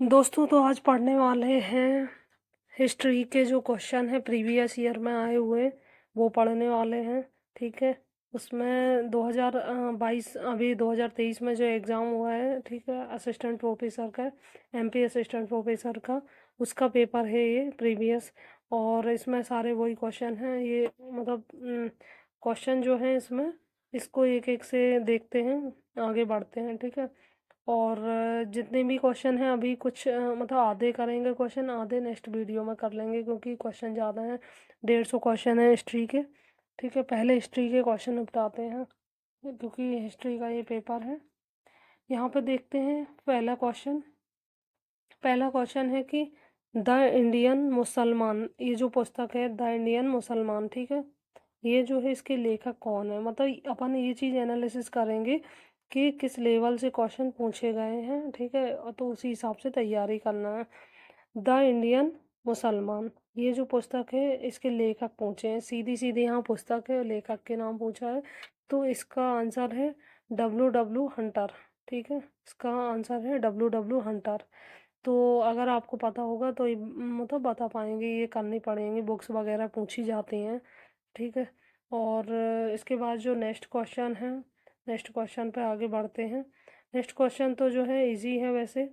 दोस्तों तो आज पढ़ने वाले हैं हिस्ट्री के जो क्वेश्चन है प्रीवियस ईयर में आए हुए वो पढ़ने वाले हैं। ठीक है। उसमें 2022 अभी 2023 में जो एग्ज़ाम हुआ है, ठीक है, असिस्टेंट प्रोफेसर का, एमपी असिस्टेंट प्रोफेसर का, उसका पेपर है ये प्रीवियस। और इसमें सारे वही क्वेश्चन हैं ये, मतलब क्वेश्चन जो हैं इसमें, इसको एक एक से देखते हैं, आगे बढ़ते हैं। ठीक है। और जितने भी क्वेश्चन हैं अभी कुछ मतलब आधे करेंगे क्वेश्चन, आधे नेक्स्ट वीडियो में कर लेंगे क्योंकि क्वेश्चन ज़्यादा हैं। 150 क्वेश्चन है हिस्ट्री के। ठीक है, पहले हिस्ट्री के क्वेश्चन निपटाते हैं क्योंकि हिस्ट्री का ये पेपर है। यहाँ पे देखते हैं पहला क्वेश्चन है कि द इंडियन मुसलमान, ये जो पुस्तक है द इंडियन मुसलमान, ठीक है, ये जो है इसके लेखक कौन है, मतलब अपन ये चीज़ एनालिसिस करेंगे कि किस लेवल से क्वेश्चन पूछे गए हैं। ठीक है, और तो उसी हिसाब से तैयारी करना है। द इंडियन मुसलमान, ये जो पुस्तक है इसके लेखक पूछे हैं, सीधी सीधी यहाँ पुस्तक है, लेखक के नाम पूछा है, तो इसका आंसर है W. हंटर। ठीक है, इसका आंसर है W. हंटर। तो अगर आपको पता होगा तो मतलब बता पाएंगे, ये करनी पड़ेंगी, बुक्स वगैरह पूछी जाती हैं। ठीक है। और इसके बाद जो नेक्स्ट क्वेश्चन है, नेक्स्ट क्वेश्चन पे आगे बढ़ते हैं। नेक्स्ट क्वेश्चन तो जो है इजी है वैसे।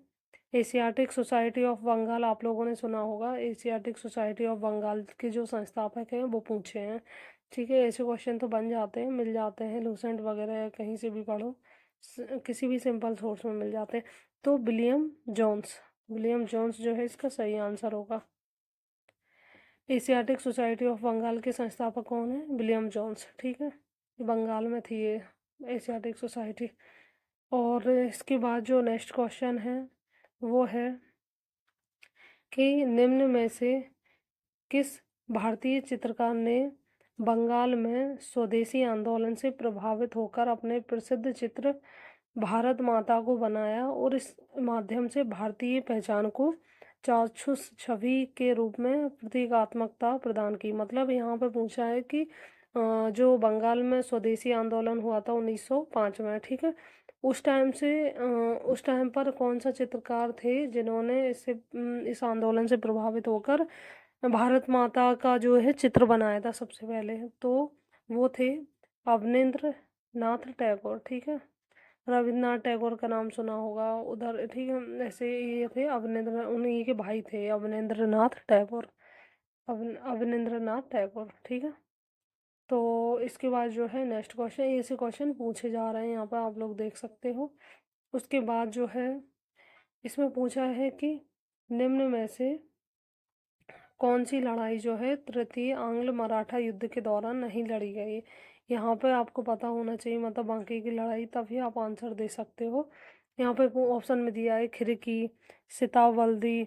एशियाटिक सोसाइटी ऑफ बंगाल, आप लोगों ने सुना होगा, एशियाटिक सोसाइटी ऑफ बंगाल के जो संस्थापक हैं वो पूछे हैं। ठीक है, ऐसे क्वेश्चन तो बन जाते हैं, मिल जाते हैं, लूसेंट वगैरह कहीं से भी पढ़ो, किसी भी सिंपल सोर्स में मिल जाते हैं। तो विलियम जोन्स जो है इसका सही आंसर होगा। एशियाटिक सोसाइटी ऑफ बंगाल के संस्थापक कौन है? William Jones. ठीक है, ये बंगाल में थी ये एशियाटिक सोसाइटी। और इसके बाद जो नेक्स्ट क्वेश्चन है वो है कि निम्न में से किस भारतीय चित्रकार ने बंगाल में स्वदेशी आंदोलन से प्रभावित होकर अपने प्रसिद्ध चित्र भारत माता को बनाया और इस माध्यम से भारतीय पहचान को चाक्षुष छवि के रूप में प्रतीकात्मकता प्रदान की। मतलब यहाँ पे पूछा है कि जो बंगाल में स्वदेशी आंदोलन हुआ था 1905 में, ठीक है, उस टाइम पर कौन सा चित्रकार थे जिन्होंने इस आंदोलन से प्रभावित होकर भारत माता का जो है चित्र बनाया था सबसे पहले? तो वो थे अवनींद्र नाथ टैगोर। ठीक है, रविन्द्रनाथ टैगोर का नाम सुना होगा उधर। ठीक है, ऐसे ये थे अवनींद्र, उन्हीं के भाई थे अवनींद्र नाथ टैगोर, अवनींद्र नाथ टैगोर। ठीक है। तो इसके बाद जो है नेक्स्ट क्वेश्चन, ऐसे क्वेश्चन पूछे जा रहे हैं यहाँ पर, आप लोग देख सकते हो। उसके बाद जो है इसमें पूछा है कि निम्न में से कौन सी लड़ाई जो है तृतीय आंग्ल मराठा युद्ध के दौरान नहीं लड़ी गई? यहाँ पे आपको पता होना चाहिए, मतलब बाकी की लड़ाई, तभी आप आंसर दे सकते हो। यहाँ पे ऑप्शन में दिया है खिड़की, सितावल्दी,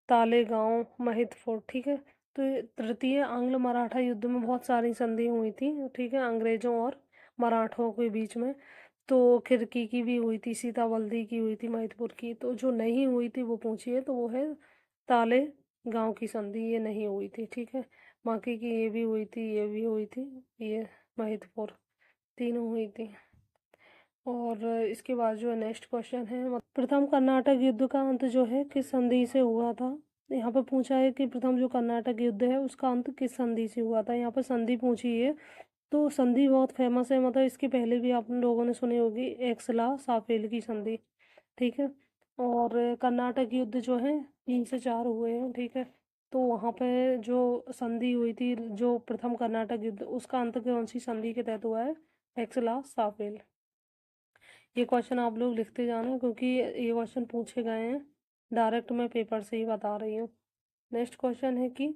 तालेगांव, महिदपुर। ठीक है, तो ये तृतीय आंग्ल मराठा युद्ध में बहुत सारी संधि हुई थी, ठीक है, अंग्रेजों और मराठों के बीच में। तो खिड़की की भी हुई थी, सीतावल्दी की हुई थी, महिदपुर की। तो जो नहीं हुई थी वो पूछी है, तो वो है ताले गांव की संधि, ये नहीं हुई थी। ठीक है, बाकी की ये भी हुई थी, ये भी हुई थी, ये महिदपुर, तीनों हुई थी। और इसके बाद जो है नेक्स्ट क्वेश्चन है, प्रथम कर्नाटक युद्ध का अंत जो है किस संधि से हुआ था? यहाँ पर पूछा है कि प्रथम जो कर्नाटक युद्ध है उसका अंत किस संधि से हुआ था, यहाँ पर संधि पूछी है। तो संधि बहुत फेमस है, मतलब इसके पहले भी आप लोगों ने सुनी होगी, एक्सला साफेल की संधि। ठीक है। और कर्नाटक युद्ध जो है 3 से 4 हुए हैं। ठीक है, तो वहाँ पे जो संधि हुई थी, जो प्रथम कर्नाटक युद्ध, उसका अंत कौन सी संधि के तहत हुआ है? एक्सला साफेल। ये क्वेश्चन आप लोग लिखते जाना क्योंकि ये क्वेश्चन पूछे गए हैं, डायरेक्ट मैं पेपर से ही बता रही हूँ। नेक्स्ट क्वेश्चन है कि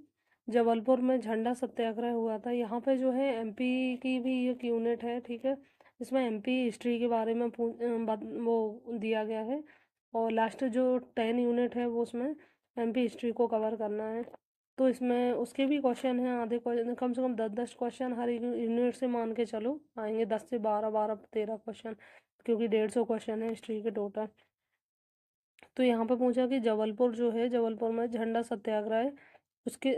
जबलपुर में झंडा सत्याग्रह हुआ था, यहाँ पे जो है एमपी की भी एक यूनिट है। ठीक है, इसमें एमपी हिस्ट्री के बारे में वो दिया गया है, और लास्ट जो 10 यूनिट है वो उसमें एमपी हिस्ट्री को कवर करना है। तो इसमें उसके भी क्वेश्चन हैं, आधे क्वेश्चन, कम से कम 10-10 क्वेश्चन हर एक यूनिट से मान के चलो आएंगे, 10 से 12, 12-13 क्वेश्चन, क्योंकि 150 क्वेश्चन है हिस्ट्री के टोटल। तो यहाँ पे पूछा कि जबलपुर जो है, जबलपुर में झंडा सत्याग्रह है, उसके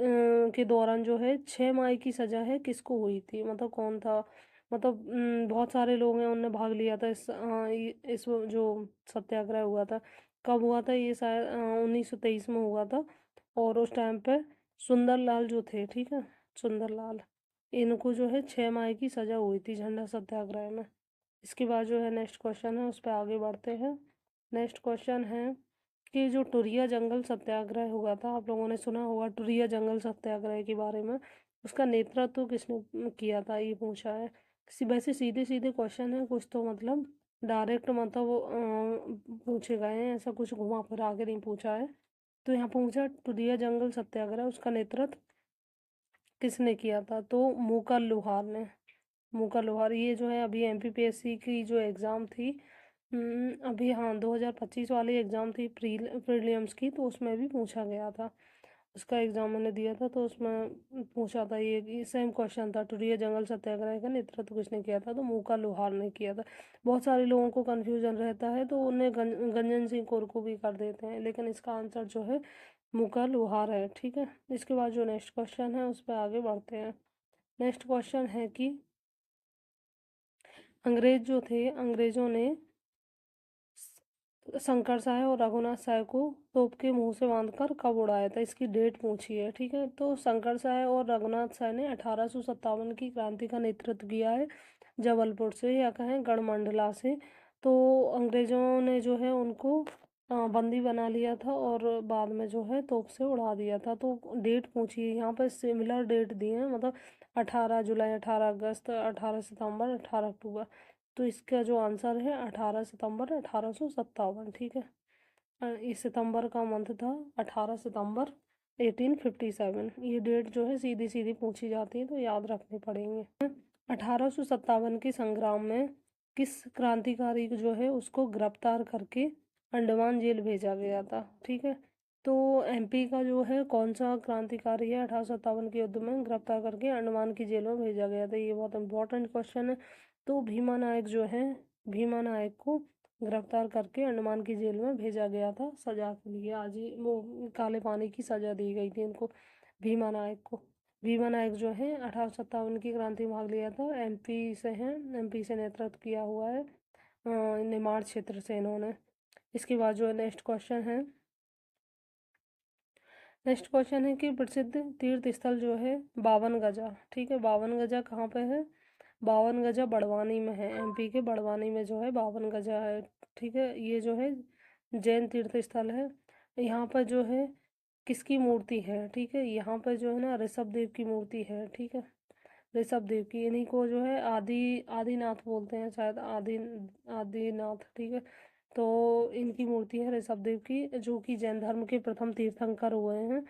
के दौरान जो है 6 मई की सजा है किसको हुई थी, मतलब कौन था? मतलब बहुत सारे लोग हैं, उनने भाग लिया था इस जो सत्याग्रह हुआ था। कब हुआ था ये? शायद 1923 में हुआ था। और उस टाइम पे सुंदरलाल जो थे, ठीक है, सुंदरलाल, इनको जो है 6 माह की सज़ा हुई थी झंडा सत्याग्रह में। इसके बाद जो है नेक्स्ट क्वेश्चन है, उस पर आगे बढ़ते हैं। नेक्स्ट क्वेश्चन है कि जो टुरिया जंगल सत्याग्रह हुआ था, आप लोगों ने सुना होगा टुरिया जंगल सत्याग्रह के बारे में, उसका नेतृत्व किसने किया था, ये पूछा है। वैसे सीधे सीधे क्वेश्चन है कुछ, तो मतलब डायरेक्ट मतलब वो पूछे गए हैं, ऐसा कुछ घुमा फिरा के नहीं पूछा है। तो यहाँ पूछा टुरिया जंगल सत्याग्रह, उसका नेतृत्व किसने किया था? तो मूकर लोहार ने। मूकर लोहार, ये जो है अभी एमपीपीएससी की जो एग्ज़ाम थी, अभी हाँ 2025 वाली एग्ज़ाम थी प्रीलिम्स की, तो उसमें भी पूछा गया था। उसका एग्ज़ाम मैंने दिया था, तो उसमें पूछा था, ये सेम क्वेश्चन था, टुरिया जंगल सत्याग्रह का नेतृत्व किसने किया था? तो मूका लोहार ने किया था। बहुत सारे लोगों को कन्फ्यूजन रहता है, तो उन्हें गंजन सिंह कौर को भी कर देते हैं, लेकिन इसका आंसर जो है मूका लोहार है, ठीक है। इसके बाद जो नेक्स्ट क्वेश्चन है उस पर आगे बढ़ते हैं। नेक्स्ट क्वेश्चन है कि अंग्रेज जो थे, अंग्रेजों ने शंकर साय और रघुनाथ साय को तोप के मुंह से बांधकर कब उड़ाया था? इसकी डेट पूछी है, ठीक है। तो शंकर साय और रघुनाथ साय ने 1857 की क्रांति का नेतृत्व किया है, जबलपुर से या कहें गढ़मंडला से। तो अंग्रेजों ने जो है उनको बंदी बना लिया था और बाद में जो है तोप से उड़ा दिया था। तो डेट पूछी है, यहाँ पर सिमिलर डेट दी है, मतलब 18 जुलाई, 18 अगस्त, 18 सितंबर, 18 अक्टूबर। तो इसका जो आंसर है 18 सितंबर 1857, ठीक है। इस सितंबर का मंथ था 18 सितंबर 1857। ये डेट जो है सीधी सीधी पूछी जाती है, तो याद रखनी पड़ेंगे। 1857 के संग्राम में किस क्रांतिकारी को जो है उसको गिरफ्तार करके अंडमान जेल भेजा गया था, ठीक है। तो एमपी का जो है कौन सा क्रांतिकारी है 1857 के युद्ध में गिरफ्तार करके अंडमान की जेल में भेजा गया था? ये बहुत इंपॉर्टेंट क्वेश्चन है। तो भीमा नायक जो है, भीमा नायक को गिरफ्तार करके अंडमान की जेल में भेजा गया था सजा के लिए। आज ही वो काले पानी की सजा दी गई थी इनको, भीमा नायक को। भीमा नायक जो है 1857 की क्रांति में भाग लिया था, एमपी से हैं, एमपी से नेतृत्व किया हुआ है निमाड़ क्षेत्र से इन्होंने। इसके बाद जो है नेक्स्ट क्वेश्चन है, नेक्स्ट क्वेश्चन है कि प्रसिद्ध तीर्थ स्थल जो है बावन गजा, ठीक है, बावन गजा कहाँ पे है? बावन गजा बड़वानी में है, एमपी के बड़वानी में जो है बावन गजा है, ठीक है। ये जो है जैन तीर्थ स्थल है। यहाँ पर जो है किसकी मूर्ति है, ठीक है, यहाँ पर जो है ना ऋषभ देव की मूर्ति है, ठीक है, ऋषभ देव की। इन्हीं को जो है आदिनाथ बोलते हैं शायद, आदिनाथ, ठीक है। तो इनकी मूर्ति है ऋषभ देव की, जो कि जैन धर्म के प्रथम तीर्थंकर हुए हैं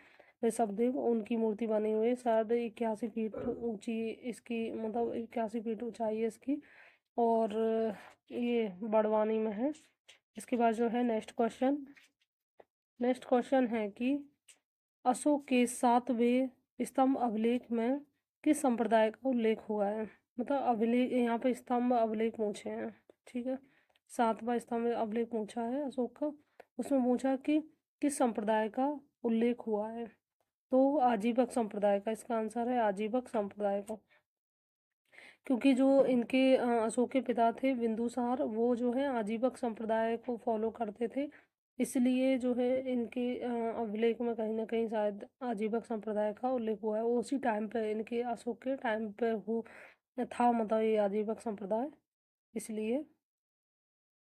ऋषभ देव, उनकी मूर्ति बनी हुई है। शायद 81 फीट ऊंची इसकी, मतलब 81 फीट ऊंचाई है इसकी, और ये बड़वानी में है। इसके बाद जो है नेक्स्ट क्वेश्चन, नेक्स्ट क्वेश्चन है कि अशोक के 7वें स्तंभ अभिलेख में किस संप्रदाय का उल्लेख हुआ है? मतलब अभिलेख, यहाँ पे स्तंभ अभिलेख पूछे हैं, ठीक है। 7वां स्तंभ अभिलेख पूछा है अशोक का, उसमें पूछा कि किस संप्रदाय का उल्लेख हुआ है? तो आजीवक संप्रदाय का इसका आंसर है, आजीवक संप्रदाय का। क्योंकि जो इनके अशोक के पिता थे बिंदुसार, वो जो है आजीवक संप्रदाय को फॉलो करते थे, इसलिए जो है इनके अभिलेख में कहीं ना कहीं शायद आजीवक संप्रदाय का उल्लेख हुआ है। वो उसी टाइम पे, इनके अशोक के टाइम पे हो था, मतलब ये आजीवक संप्रदाय, इसलिए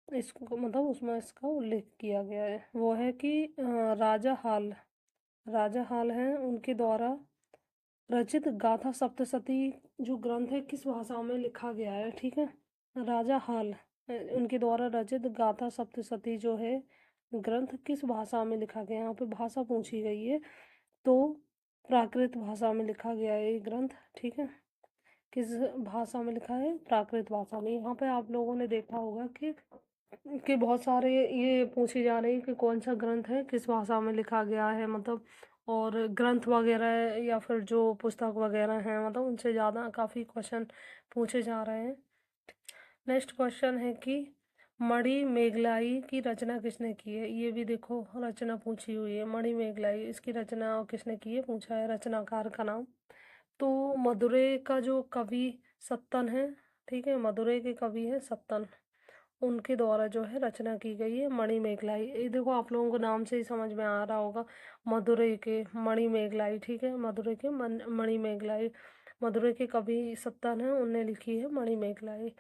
इसको मतलब उसमें इसका उल्लेख किया गया है। वो है कि राजा हाल, राजा हाल हैं, उनके द्वारा रचित गाथा सप्तशती जो ग्रंथ है किस भाषा में लिखा गया है, ठीक है। राजा हाल उनके द्वारा रचित गाथा सप्तशती जो है ग्रंथ किस भाषा में लिखा गया है? यहाँ पे भाषा पूछी गई है, तो प्राकृत भाषा में लिखा गया है ये ग्रंथ, ठीक है। किस भाषा में लिखा है? प्राकृत भाषा में। यहाँ पे आप लोगों ने देखा होगा कि बहुत सारे ये पूछे जा रहे हैं कि कौन सा ग्रंथ है किस भाषा में लिखा गया है, मतलब, और ग्रंथ वगैरह या फिर जो पुस्तक वगैरह हैं, मतलब उनसे ज़्यादा काफ़ी क्वेश्चन पूछे जा रहे हैं। नेक्स्ट क्वेश्चन है कि मणि मेघलाई की रचना किसने की है? ये भी देखो रचना पूछी हुई है, मणि मेघलाई, इसकी रचना किसने की है पूछा है, रचनाकार का नाम। तो मदुरै का जो कवि सत्तन है, ठीक है, मदुरै के कवि है सत्तन, उनके द्वारा जो है रचना की गई है मणिमेगलाई। ये देखो आप लोगों को नाम से ही समझ में आ रहा होगा, मदुरई के मणिमेगलाई, ठीक है, मदुरई के मणिमेगलाई, मदुरई के कवि सत्तन है, उनने लिखी है मणिमेगलाई।